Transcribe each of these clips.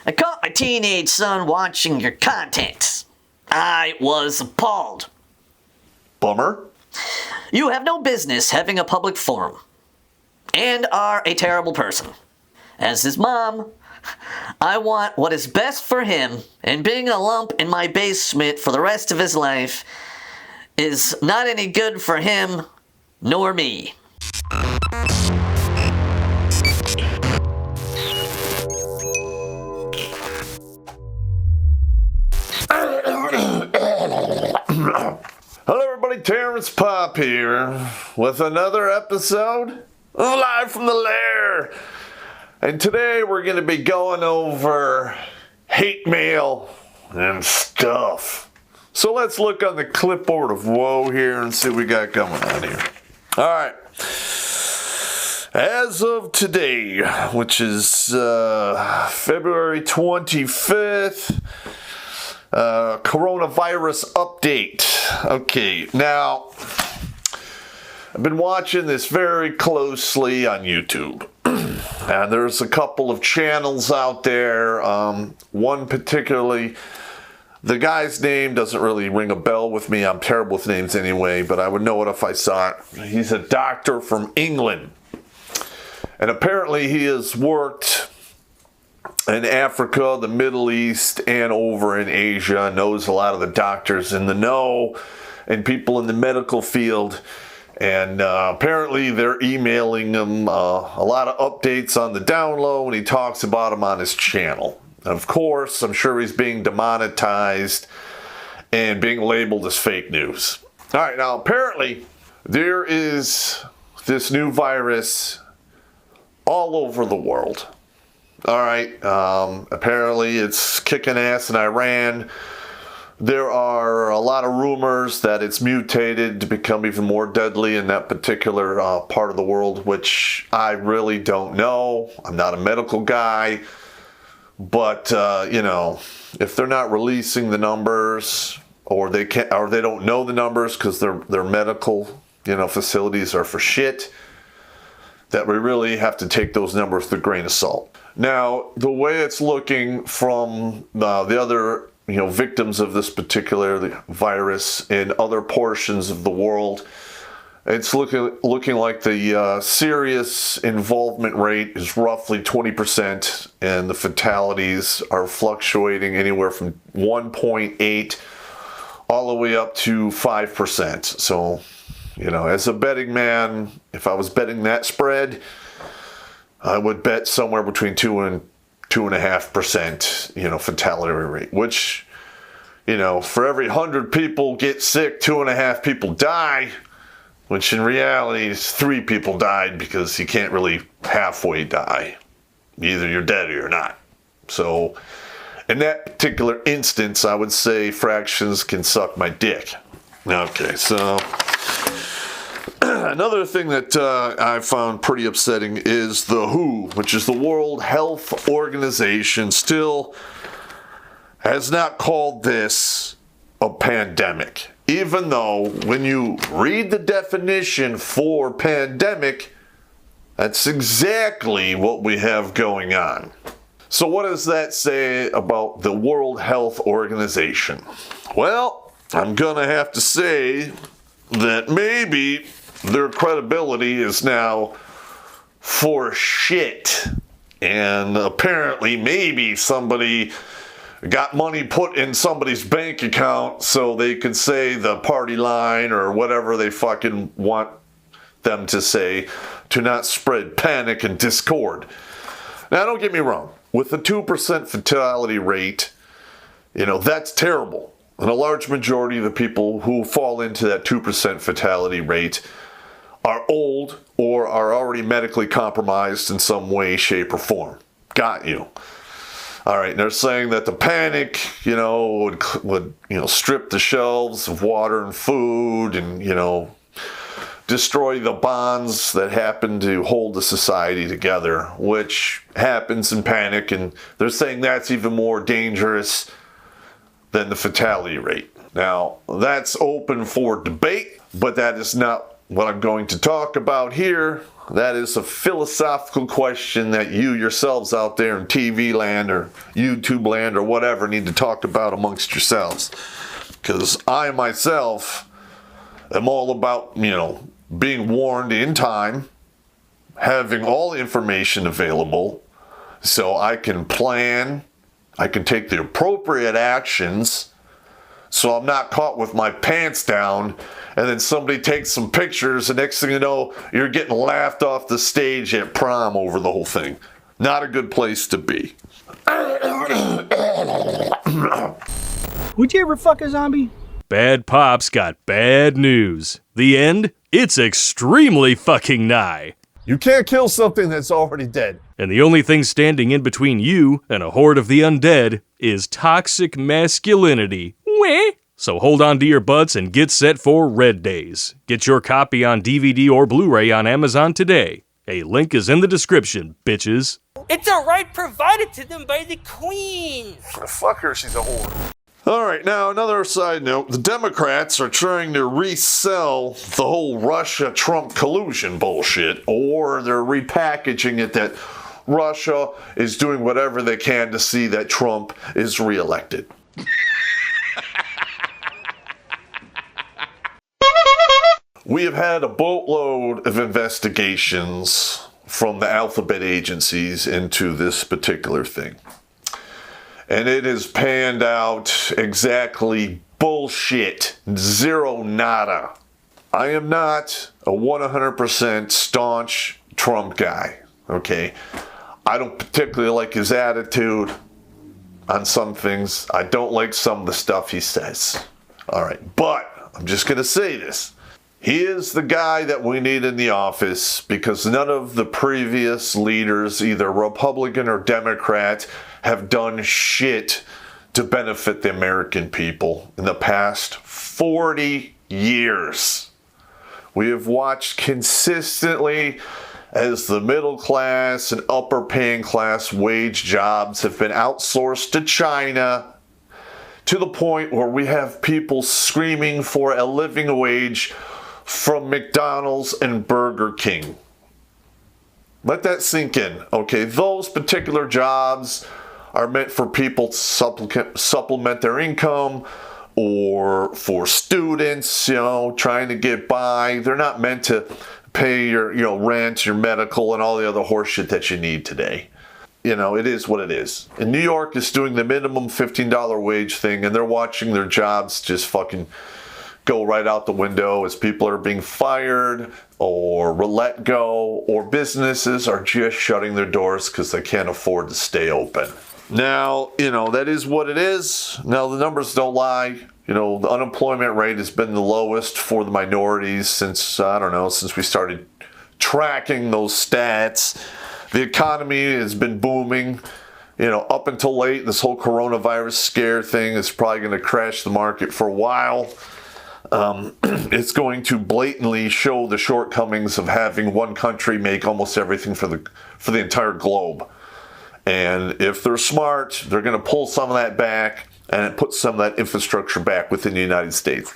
I caught my teenage son watching your content. I was appalled. Bummer. You have no business having a public forum, and are a terrible person. As his mom, I want what is best for him, and being a lump in my basement for the rest of his life is not any good for him nor me. Hello everybody, Terrence Popp here with another episode live from the Lair. And today we're going to be going over hate mail and stuff. So let's look on the clipboard of woe here and see what we got going on here. Alright. As of today, which is February 25th, coronavirus update. Okay, now I've been watching this very closely on YouTube, and there's a couple of channels out there. One particularly, the guy's name doesn't really ring a bell with me. I'm terrible with names anyway, but I would know it if I saw it. He's a doctor from England, and apparently he has worked in Africa, the Middle East, and over in Asia. Knows a lot of the doctors in the know and people in the medical field. And apparently they're emailing him a lot of updates on the down low, and he talks about them on his channel. And of course, I'm sure he's being demonetized and being labeled as fake news. All right, now apparently there is this new virus all over the world. All right, apparently it's kicking ass in Iran. There are a lot of rumors that it's mutated to become even more deadly in that particular part of the world, which I really don't know. I'm not a medical guy, but you know, if they're not releasing the numbers, or they can't, or they don't know the numbers because their medical, facilities are for shit, that we really have to take those numbers with a grain of salt. Now, the way it's looking from the other, victims of this particular virus in other portions of the world, it's looking like the serious involvement rate is roughly 20%, and the fatalities are fluctuating anywhere from 1.8 all the way up to 5%. So, as a betting man, if I was betting that spread, I would bet somewhere between 2 and 2.5%, fatality rate, which, for every 100 people get sick, 2.5 people die, which in reality is 3 people died, because you can't really halfway die. Either you're dead or you're not. So in that particular instance, I would say fractions can suck my dick. Okay, so another thing that I found pretty upsetting is the WHO, which is the World Health Organization, still has not called this a pandemic. Even though when you read the definition for pandemic, that's exactly what we have going on. So what does that say about the World Health Organization? Well, I'm gonna have to say that maybe their credibility is now for shit. And apparently maybe somebody got money put in somebody's bank account so they could say the party line or whatever they fucking want them to say, to not spread panic and discord. Now, don't get me wrong. With the 2% fatality rate, that's terrible. And a large majority of the people who fall into that 2% fatality rate are old or are already medically compromised in some way, shape, or form. Got you. All right, and they're saying that the panic, would strip the shelves of water and food and, destroy the bonds that happen to hold the society together, which happens in panic, and they're saying that's even more dangerous than the fatality rate. Now, that's open for debate, but that is not what I'm going to talk about here, that is a philosophical question that you yourselves out there in TV land or YouTube land or whatever need to talk about amongst yourselves. Because I myself am all about, being warned in time, having all the information available so I can plan, I can take the appropriate actions so I'm not caught with my pants down and then somebody takes some pictures and next thing you know, you're getting laughed off the stage at prom over the whole thing. Not a good place to be. Would you ever fuck a zombie? Bad Pop's got bad news. The end? It's extremely fucking nigh. You can't kill something that's already dead. And the only thing standing in between you and a horde of the undead is toxic masculinity. Weh? So hold on to your butts and get set for Red Days. Get your copy on DVD or Blu-ray on Amazon today. A link is in the description, bitches. It's a right provided to them by the Queen. Fuck her, she's a whore. All right, now another side note. The Democrats are trying to resell the whole Russia-Trump collusion bullshit, or they're repackaging it that Russia is doing whatever they can to see that Trump is reelected. We have had a boatload of investigations from the alphabet agencies into this particular thing. And it has panned out exactly bullshit. Zero nada. I am not a 100% staunch Trump guy, okay? I don't particularly like his attitude on some things. I don't like some of the stuff he says. All right, but I'm just going to say this. He is the guy that we need in the office because none of the previous leaders, either Republican or Democrat, have done shit to benefit the American people in the past 40 years. We have watched consistently as the middle class and upper paying class wage jobs have been outsourced to China to the point where we have people screaming for a living wage from McDonald's and Burger King. Let that sink in, okay? Those particular jobs are meant for people to supplement their income or for students, trying to get by. They're not meant to pay your, rent, your medical, and all the other horseshit that you need today. It is what it is. And New York is doing the minimum $15 wage thing, and they're watching their jobs just fucking go right out the window as people are being fired or let go, or businesses are just shutting their doors because they can't afford to stay open. Now, that is what it is. Now, the numbers don't lie. The unemployment rate has been the lowest for the minorities since we started tracking those stats. The economy has been booming. Up until late, this whole coronavirus scare thing is probably going to crash the market for a while. It's going to blatantly show the shortcomings of having one country make almost everything for the entire globe. And if they're smart, they're going to pull some of that back and put some of that infrastructure back within the United States.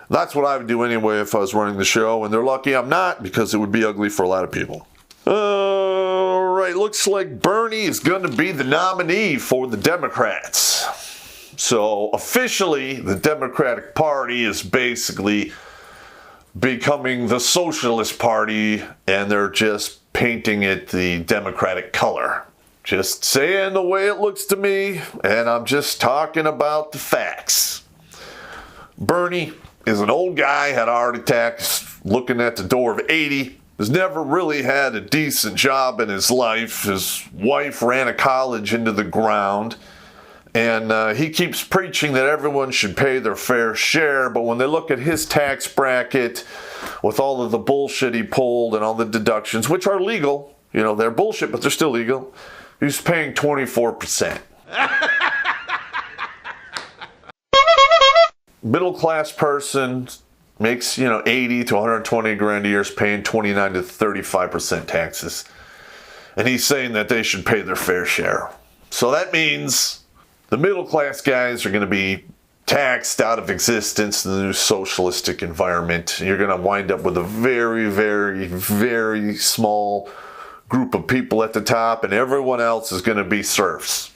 That's what I would do anyway if I was running the show, and they're lucky I'm not because it would be ugly for a lot of people. All right, looks like Bernie is going to be the nominee for the Democrats. So officially, the Democratic Party is basically becoming the Socialist Party, and they're just painting it the Democratic color. Just saying the way it looks to me, and I'm just talking about the facts. Bernie is an old guy, had a heart attack, looking at the door of 80. Has never really had a decent job in his life. His wife ran a college into the ground. And he keeps preaching that everyone should pay their fair share, but when they look at his tax bracket with all of the bullshit he pulled and all the deductions, which are legal, they're bullshit, but they're still legal, he's paying 24%. Middle class person makes, 80 to 120 grand a year, is paying 29 to 35% taxes. And he's saying that they should pay their fair share. So that means the middle class guys are going to be taxed out of existence in the new socialistic environment. You're going to wind up with a very, very, very small group of people at the top, and everyone else is going to be serfs.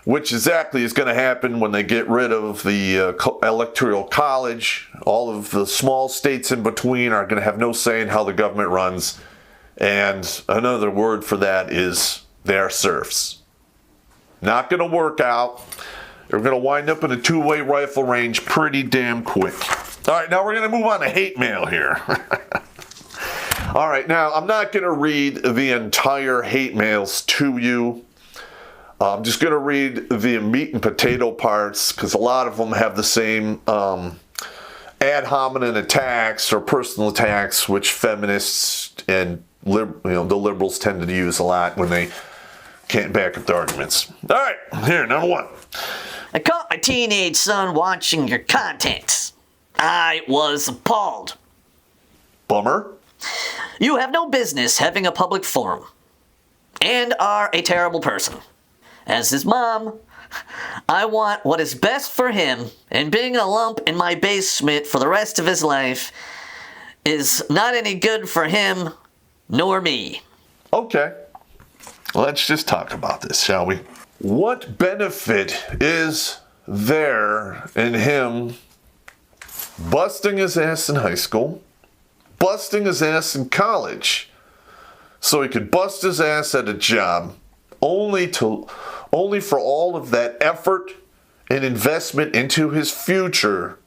Which exactly is going to happen when they get rid of the electoral college. All of the small states in between are going to have no say in how the government runs. And another word for that is they're serfs. Not going to work out. They're going to wind up in a two-way rifle range pretty damn quick. All right, now we're going to move on to hate mail here. All right, now I'm not going to read the entire hate mails to you. I'm just going to read the meat and potato parts because a lot of them have the same ad hominem attacks or personal attacks, which feminists and the liberals tend to use a lot when they can't back up their arguments. All right, here, number one. I caught my teenage son watching your content. I was appalled. Bummer. You have no business having a public forum and are a terrible person. As his mom, I want what is best for him, and being a lump in my basement for the rest of his life is not any good for him nor me. Okay. Let's just talk about this, shall we? What benefit is there in him busting his ass in high school, busting his ass in college, so he could bust his ass at a job, only for all of that effort and investment into his future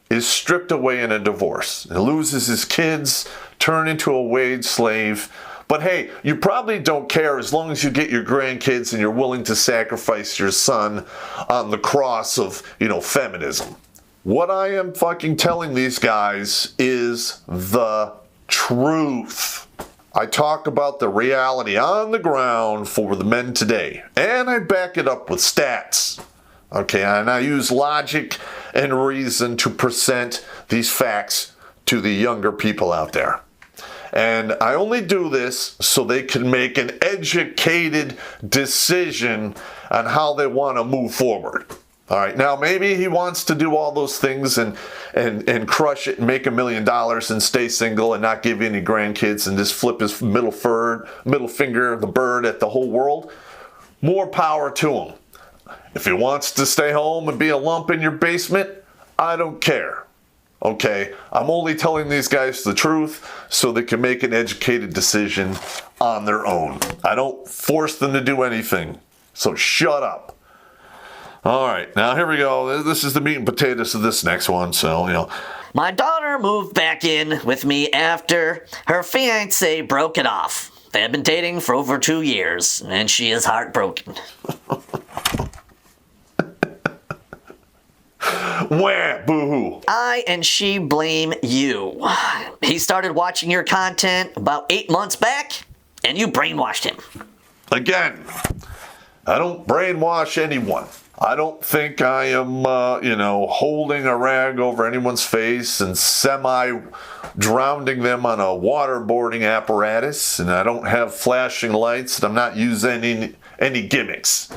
is stripped away in a divorce? He loses his kids, turn into a wage slave. But hey, you probably don't care as long as you get your grandkids and you're willing to sacrifice your son on the cross of, feminism. What I am fucking telling these guys is the truth. I talk about the reality on the ground for the men today, and I back it up with stats. Okay, and I use logic and reason to present these facts to the younger people out there. And I only do this so they can make an educated decision on how they want to move forward. All right, now maybe he wants to do all those things and crush it and make $1 million and stay single and not give any grandkids and just flip his middle finger, the bird, at the whole world. More power to him. If he wants to stay home and be a lump in your basement, I don't care. Okay, I'm only telling these guys the truth so they can make an educated decision on their own. I don't force them to do anything, so shut up. All right, now here we go. This is the meat and potatoes of this next one, so. My daughter moved back in with me after her fiance broke it off. They had been dating for over 2 years, and she is heartbroken. Wah, boo-hoo. I and she blame you. He started watching your content about 8 months back, and you brainwashed him. Again, I don't brainwash anyone. I don't think I am, holding a rag over anyone's face and semi-drowning them on a waterboarding apparatus, and I don't have flashing lights, and I'm not using any gimmicks.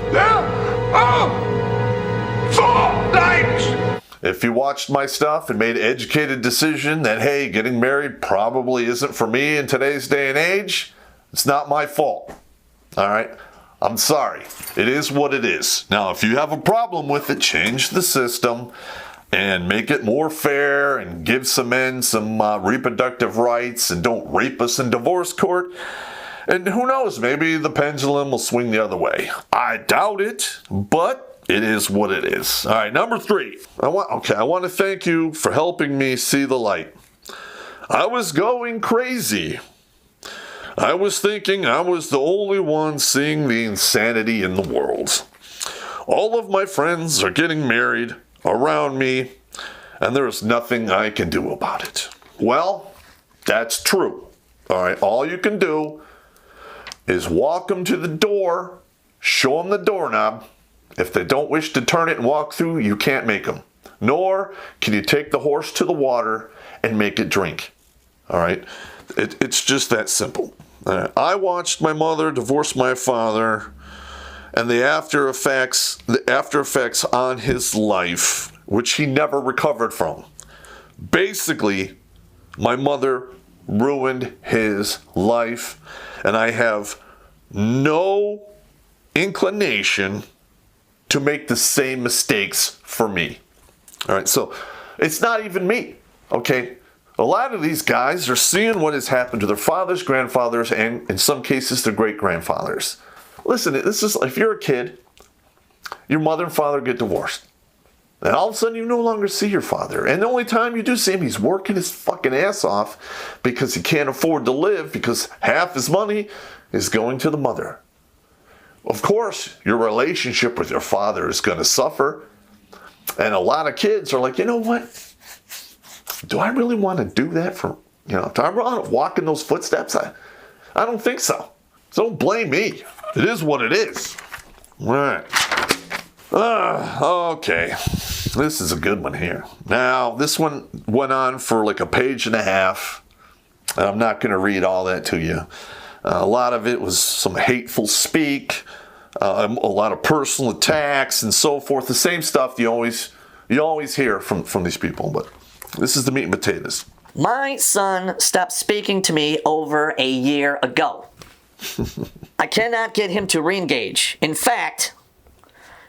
If you watched my stuff and made an educated decision that, hey, getting married probably isn't for me in today's day and age, it's not my fault. All right? I'm sorry. It is what it is. Now, if you have a problem with it, change the system and make it more fair and give some men some reproductive rights and don't rape us in divorce court. And who knows, maybe the pendulum will swing the other way. I doubt it, but it is what it is. All right, number 3. I want to thank you for helping me see the light. I was going crazy. I was thinking I was the only one seeing the insanity in the world. All of my friends are getting married around me, and there's nothing I can do about it. Well, that's true. All right, all you can do is walk them to the door, show them the doorknob. If they don't wish to turn it and walk through, you can't make them. Nor can you take the horse to the water and make it drink. All right, it's just that simple. I watched my mother divorce my father, and the after effects on his life, which he never recovered from. Basically, my mother ruined his life, and I have no inclination to make the same mistakes for me. All right, so it's not even me, okay? A lot of these guys are seeing what has happened to their fathers, grandfathers, and in some cases their great-grandfathers. Listen, this is, if you're a kid, your mother and father get divorced. And all of a sudden you no longer see your father. And the only time you do see him, he's working his fucking ass off because he can't afford to live because half his money is going to the mother. Of course, your relationship with your father is going to suffer. And a lot of kids are like, you know what? Do I really want to do that for, do I want to walk in those footsteps? I don't think so. So don't blame me. It is what it is. All right. Okay. This is a good one here. Now, this one went on for like a page and a half. I'm not going to read all that to you. A lot of it was some hateful speak, a lot of personal attacks and so forth. The same stuff you always hear from these people, but this is the meat and potatoes. My son stopped speaking to me over a year ago. I cannot get him to re-engage. In fact,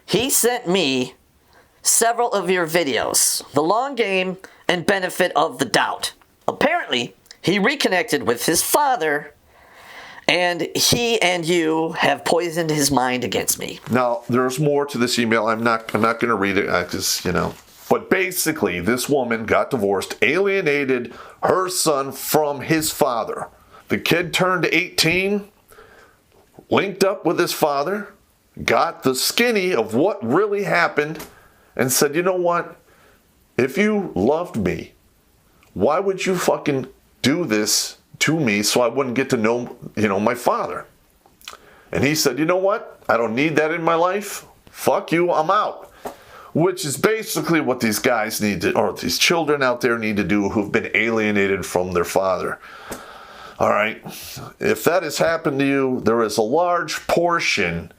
he sent me several of your videos, the long game and benefit of the doubt. Apparently, he reconnected with his father, and he and you have poisoned his mind against me. Now, there's more to this email. I'm not going to read it because, But basically, this woman got divorced, alienated her son from his father. The kid turned 18, linked up with his father, got the skinny of what really happened, and said, you know what? If you loved me, why would you fucking do this to me so I wouldn't get to know, my father? And he said, you know what? I don't need that in my life. Fuck you, I'm out. Which is basically what these guys need to, or these children out there need to do who've been alienated from their father. All right. If that has happened to you, there is a large portion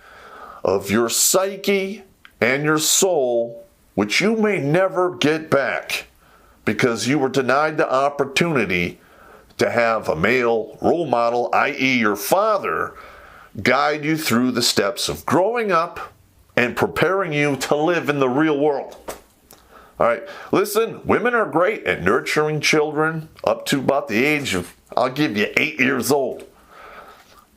of your psyche and your soul which you may never get back because you were denied the opportunity to have a male role model, i.e. your father, guide you through the steps of growing up and preparing you to live in the real world. All right, listen, women are great at nurturing children up to about the age of, I'll give you 8 years old.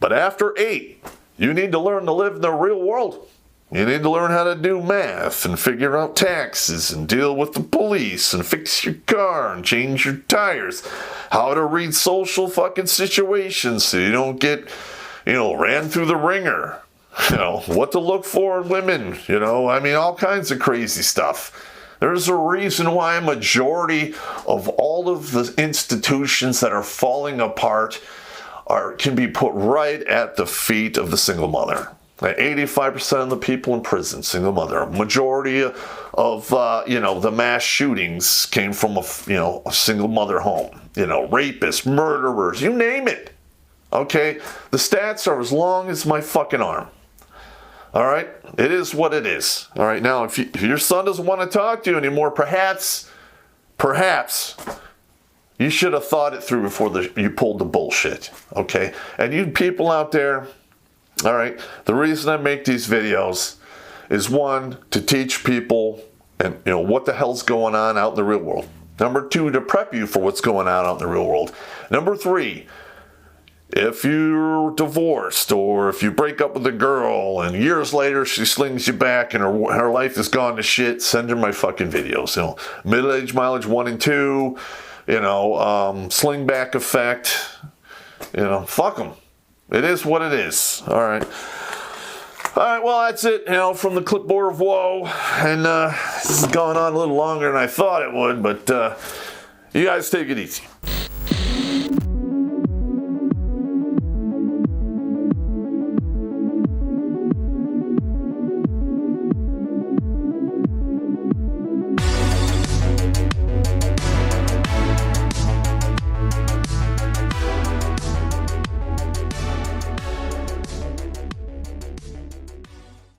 But after 8, you need to learn to live in the real world. You need to learn how to do math and figure out taxes and deal with the police and fix your car and change your tires. How to read social fucking situations so you don't get, ran through the ringer. What to look for in women, all kinds of crazy stuff. There's a reason why a majority of all of the institutions that are falling apart can be put right at the feet of the single mother. 85% of the people in prison, single mother. A majority of, the mass shootings came from a single mother home. Rapists, murderers, you name it. Okay? The stats are as long as my fucking arm. All right? It is what it is. All right? Now, if your son doesn't want to talk to you anymore, perhaps, you should have thought it through before you pulled the bullshit. Okay? And you people out there, all right, the reason I make these videos is, one, to teach people and what the hell's going on out in the real world. Number 2, to prep you for what's going on out in the real world. Number 3, if you're divorced or if you break up with a girl and years later she slings you back and her life is gone to shit, send her my fucking videos. Middle-age mileage 1 and 2, sling back effect, fuck them. It is what it is. All right. All right, well, that's it, from the clipboard of woe. And this has gone on a little longer than I thought it would, but you guys take it easy.